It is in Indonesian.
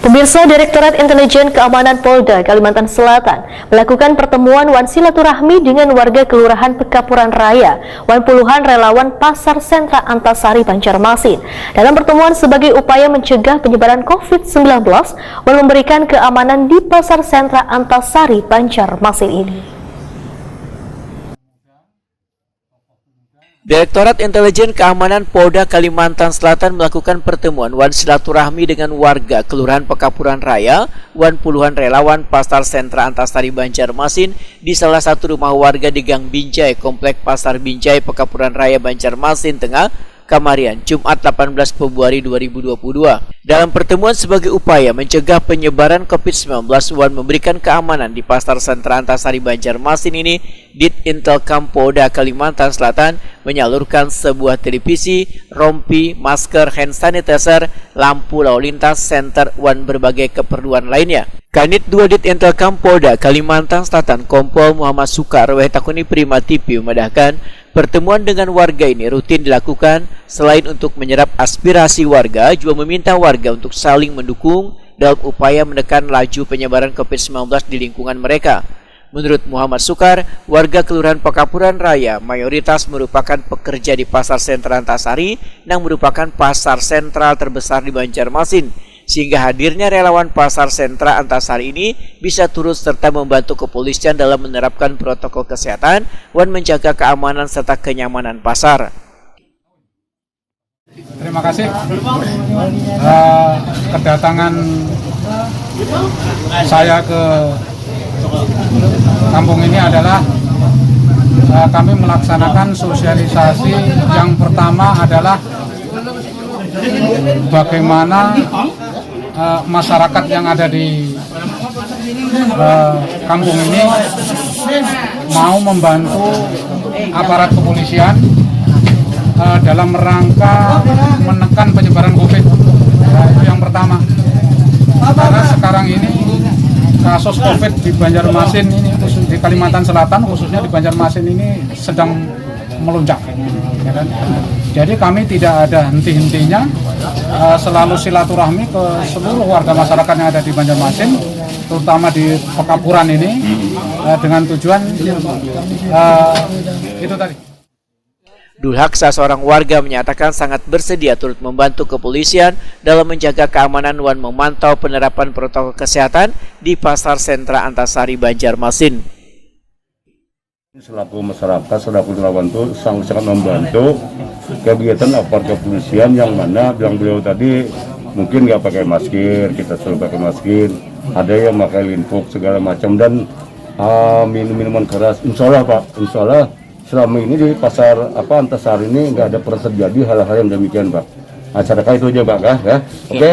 Pemirsa, Direktorat Intelijen Keamanan Polda Kalimantan Selatan melakukan pertemuan wan silaturahmi dengan warga Kelurahan Pekapuran Raya, wan puluhan relawan Pasar Sentra Antasari, Banjarmasin. Dalam pertemuan sebagai upaya mencegah penyebaran COVID-19, wan memberikan keamanan di Pasar Sentra Antasari, Banjarmasin ini. Direktorat Intelijen Keamanan Polda Kalimantan Selatan melakukan pertemuan wan silaturahmi dengan warga Kelurahan Pekapuran Raya, wan puluhan relawan Pasar Sentra Antasari, Banjarmasin di salah satu rumah warga di Gang Binjai, Komplek Pasar Binjai, Pekapuran Raya, Banjarmasin Tengah, Kamarian, Jumat 18 Februari 2022. Dalam pertemuan sebagai upaya mencegah penyebaran COVID-19, wan memberikan keamanan di Pasar Sentra Antasari, Banjarmasin ini, Dit Intelkam Polda Kalimantan Selatan menyalurkan sebuah televisi, rompi, masker, hand sanitizer, lampu lalu lintas, senter, wan berbagai keperluan lainnya. Kanit 2 Dit Intelkam Polda Kalimantan Selatan Kompol Muhammad Sukar Wehtakuni Prima TV memedahkan pertemuan dengan warga ini rutin dilakukan selain untuk menyerap aspirasi warga, juga meminta warga untuk saling mendukung dalam upaya menekan laju penyebaran COVID-19 di lingkungan mereka. Menurut Muhammad Sukar, warga Kelurahan Pekapuran Raya mayoritas merupakan pekerja di Pasar Sentra Antasari yang merupakan pasar sentral terbesar di Banjarmasin, sehingga hadirnya relawan Pasar Sentra Antasari ini bisa turut serta membantu kepolisian dalam menerapkan protokol kesehatan dan menjaga keamanan serta kenyamanan pasar. Terima kasih. Kedatangan saya ke kampung ini adalah kami melaksanakan sosialisasi. Yang pertama adalah bagaimana masyarakat yang ada di kampung ini mau membantu aparat kepolisian dalam rangka menekan penyebaran COVID. Itu yang pertama. Karena sekarang ini kasus COVID di Banjarmasin ini, di Kalimantan Selatan khususnya di Banjarmasin ini sedang melonjak, ya kan? Jadi kami tidak ada henti-hentinya, selalu silaturahmi ke seluruh warga masyarakat yang ada di Banjarmasin, terutama di Pekapuran ini, dengan tujuan itu tadi. Dulhaksa, seorang warga, menyatakan sangat bersedia turut membantu kepolisian dalam menjaga keamanan dan memantau penerapan protokol kesehatan di Pasar Sentra Antasari, Banjarmasin. Selaku masyarakat, selaku relawan itu sangat membantu kegiatan aparat kepolisian yang mana bilang beliau tadi mungkin nggak pakai masker, kita suruh pakai masker, ada yang pakai linfok segala macam dan minuman keras. Insya Allah Pak, insya Allah selama ini di Pasar Antasari ini nggak ada pernah terjadi hal-hal yang demikian Pak. Acara itu aja Pak, ya. Oke.